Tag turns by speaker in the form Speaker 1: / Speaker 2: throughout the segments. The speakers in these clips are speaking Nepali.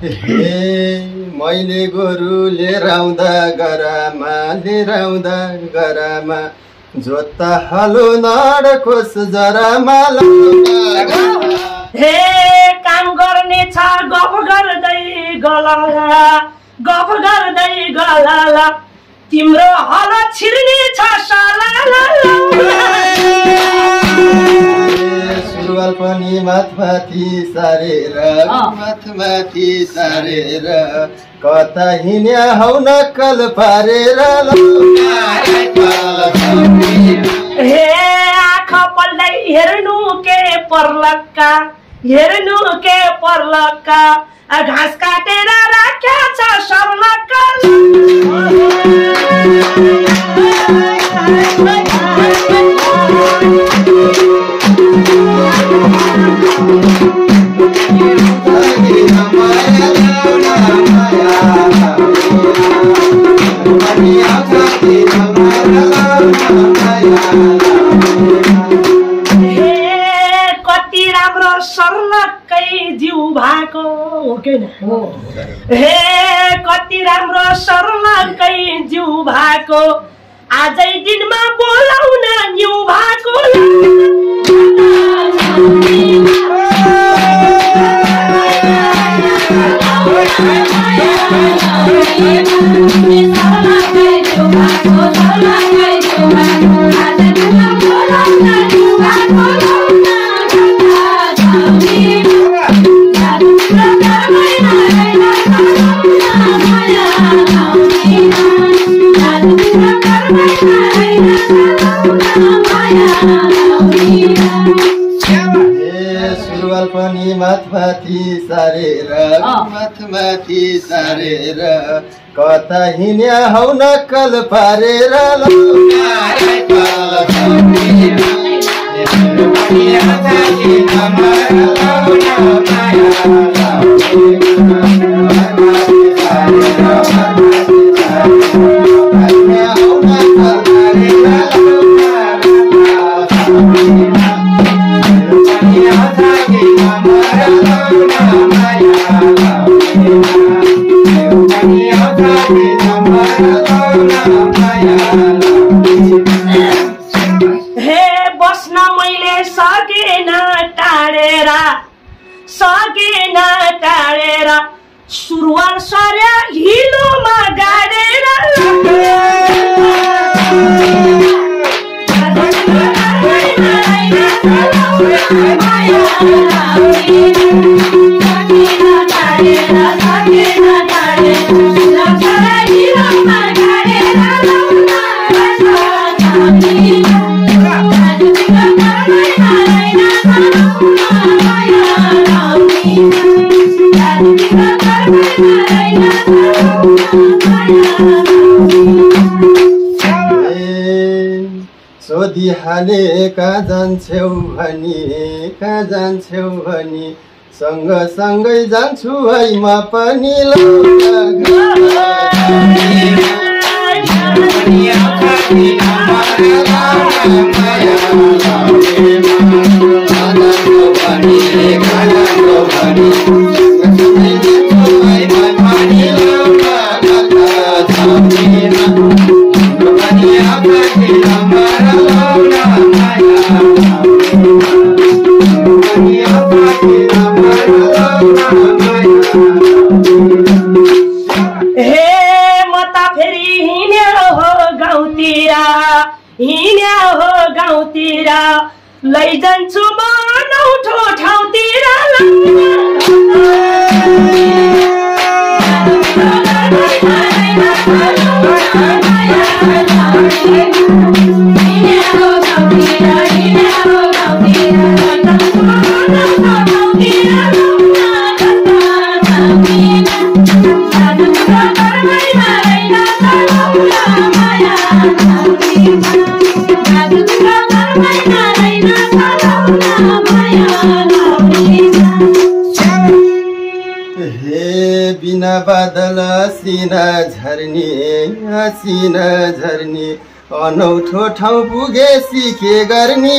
Speaker 1: मैले गोरु लिएर आउँदा गरामा जोत्ता हलो नडकोस जरामा
Speaker 2: हे काम गर्ने छ गफ गर्दै गला तिम्रो हल छिर्ने छ
Speaker 1: सुरुवाल पनि माथमाथि सारेर कता हिँड्या हौ नक्कल पारेर
Speaker 2: हे आँखा पल्दै हेर्नु के पर्लक्का घाँस काटेर राख्या छ सर्लक्का कति राम्रो सर्लक्कै जिउ भएको कति राम्रो सर्लक्कै जिउ भएको आजै दिनमा बोलाउन न्यु भएको
Speaker 1: सुरुवाल पनि माथमाथि सारेर कता हिँड्या हौ नक्कल पारेर
Speaker 2: बस्न मैले सकेन टाढेर सुरुवाल सर्या हिलोमा गाडेर
Speaker 1: सोधिहाले कहाँ जान्छौ भनी सँगै जान्छु है म पनि
Speaker 2: हिँड्या हो गाउँतिर लैजान्छु म नौठो ठाउँतिर
Speaker 1: बिना बादल सिना झर्नी अनौठो ठाउँ पुगे सिके गर्ने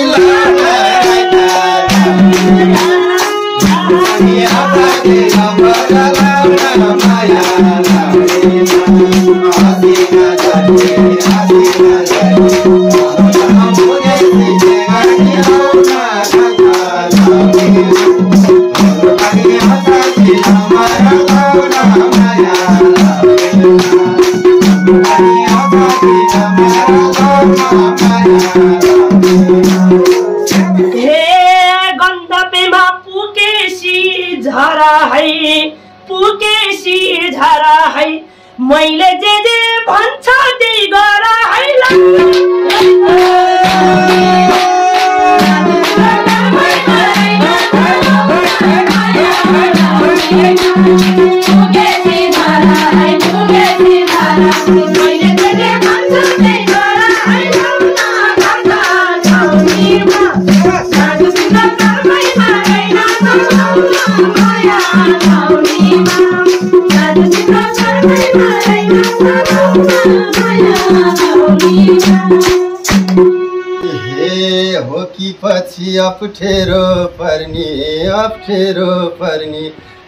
Speaker 2: पुकेसी झरा है मैले जे भन्छ त्यही गर है
Speaker 1: हे हो कि पछि अप्ठ्यारो पर्नी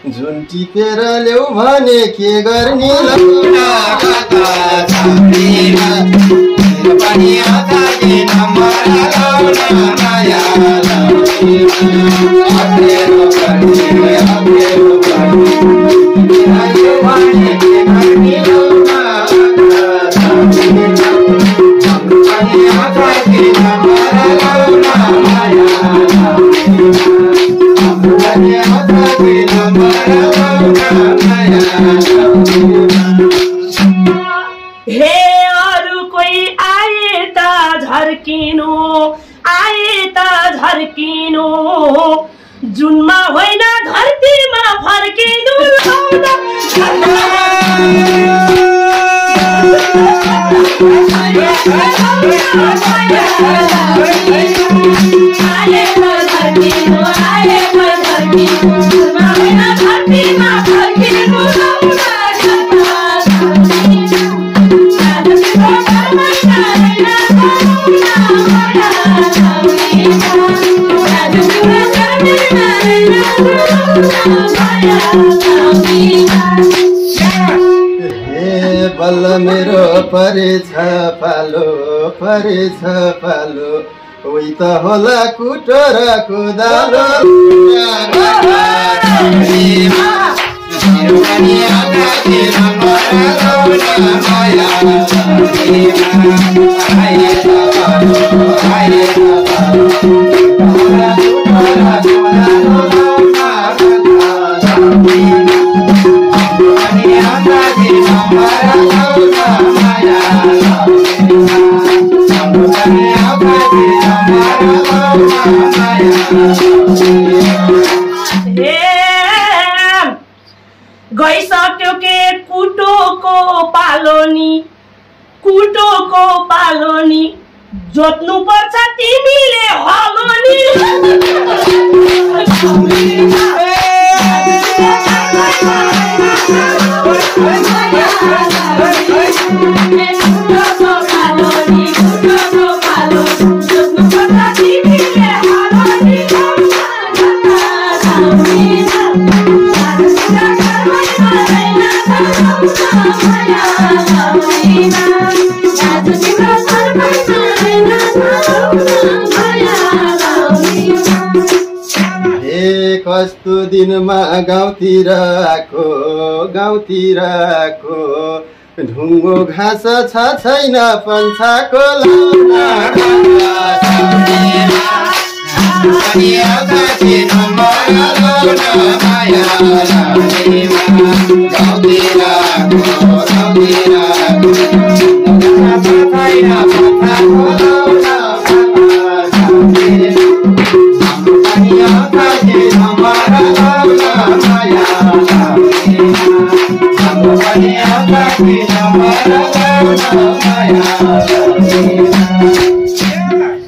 Speaker 1: जुन टिपेर ल्याउ भने के गर्ने
Speaker 2: हे अरु कोही आए त झर्किनु जुनमा होइन धरतीमा फर्किनु
Speaker 1: हे बल्ल मेरो परेछ पालो उही त होला कुटो र कुदालो
Speaker 2: गइसक्यो के कुटोको पालोनी जोत्नु पर्छ तिमीले हलोनी
Speaker 1: कस्तो दिनमा गाउँतिर आको ढुङ्गो घाँस छ छैन पन्छाको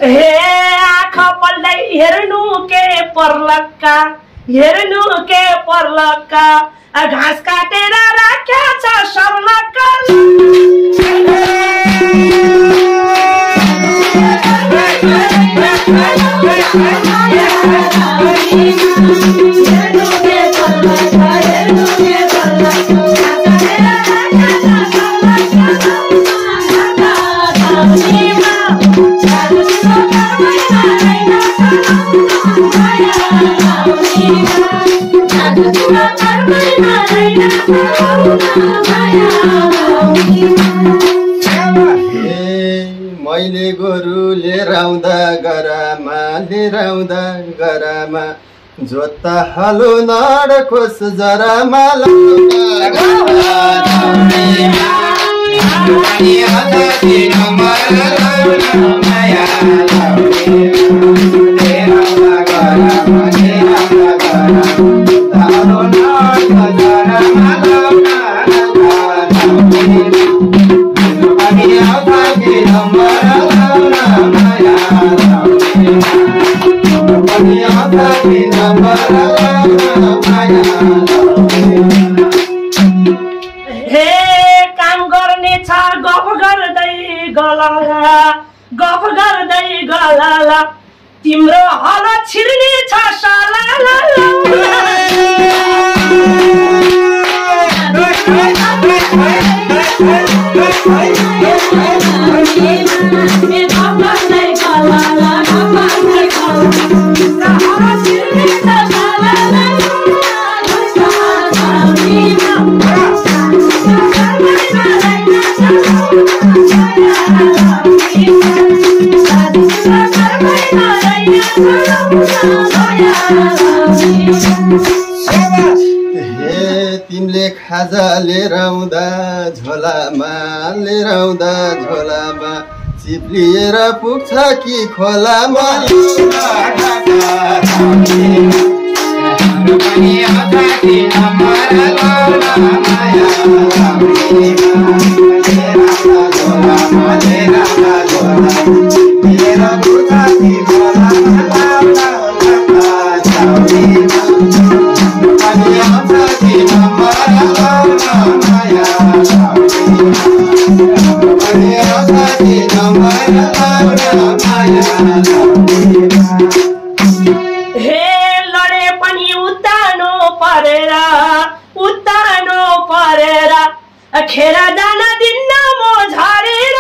Speaker 2: हे आँखा पल्दै हेर्नु के पर्लक्का घाँस काटेर राख्या छ सर्लक्का
Speaker 1: मैले गोरु लिएर आउँदा गरामा जोत्ता हलो नड खोस जरामा
Speaker 2: हे काम गर्ने छ गफ गर्दै गला तिम्रो हल छिर्ने छ साला
Speaker 1: तिमीले खाजा लिएर आउँदा झोलामा चिप्लिएर पुग्छ कि खोलामा
Speaker 2: हे लडे पनि उतानो परेर खेर दाना दिन्न म झरेर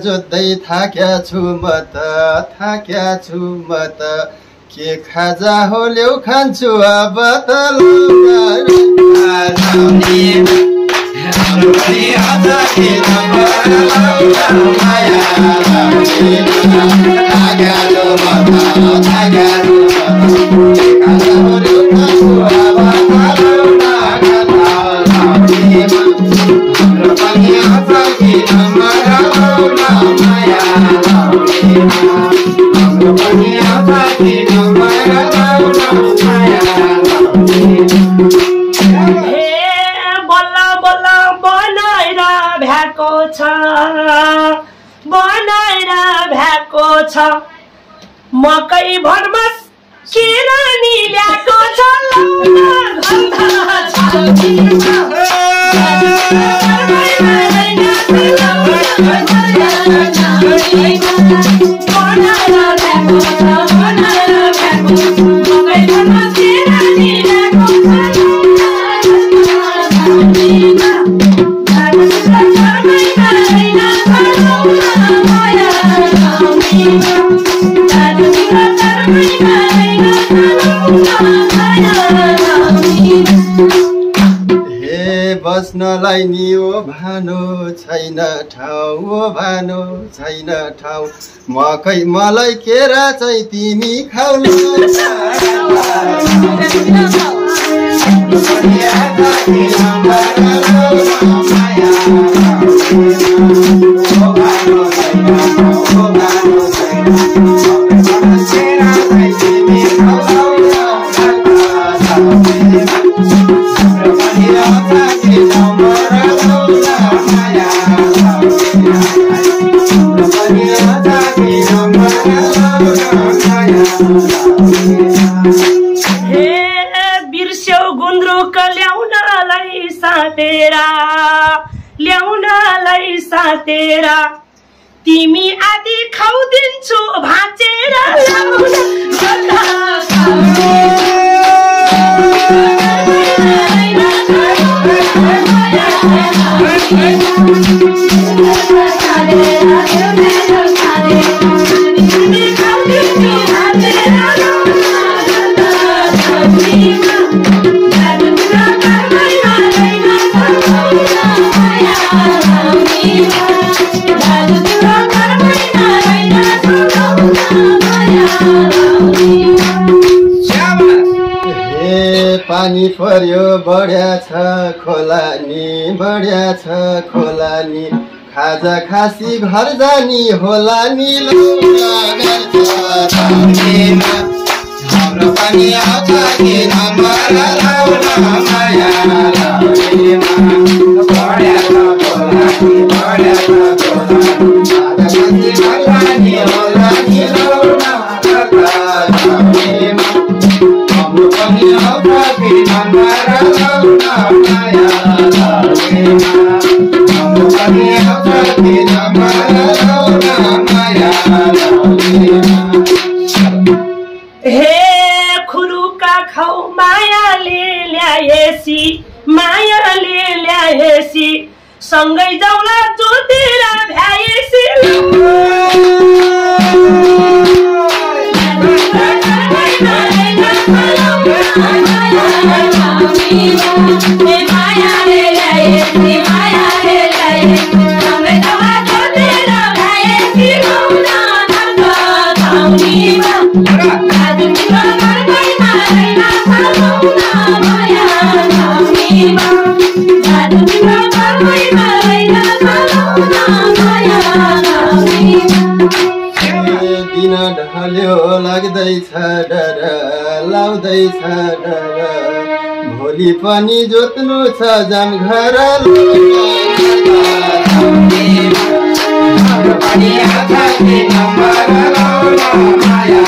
Speaker 1: जोत्दै थाक्या छु म त के खाजा हो ल्याउ खान्छु अब त बनाएर भ्याएको छ मकै भरमस केरानी ल्याएको छ बस्नलाई नि ओ भानो छैन ठाउँ मकै मलाई केरा चाहिँ तिमी खाउनु
Speaker 2: सातेरा ल्याउनलाई सातेरा तिमी आदि खाउदिन्छु भाँचेर
Speaker 1: पानी पर्यो बढ्या छ खोला नि बढ्या छ खोला नि खाजा खासी घर जानी होला नि हाम्रो पनि आउँछ कि नम्बर लाउन माया बढ्या छ खोला नि बढ्या छ खोला खाजा खासी घर जानी होला नि हाम्रो पनि आउँछ कि नम्बर लाउन माया हाम्रो पनि आउँछ कि नम्बर लाउन माया
Speaker 2: हे खुरुका खाउ मायाले ल्याएसी मायाले ल्याएसी सँगै जाउला जोतेर भ्याएसी
Speaker 1: दिन ढल्यो लाग्दैछ डर लाउँदैछ डर भोलि पनि जोत्नु छ जन घर माया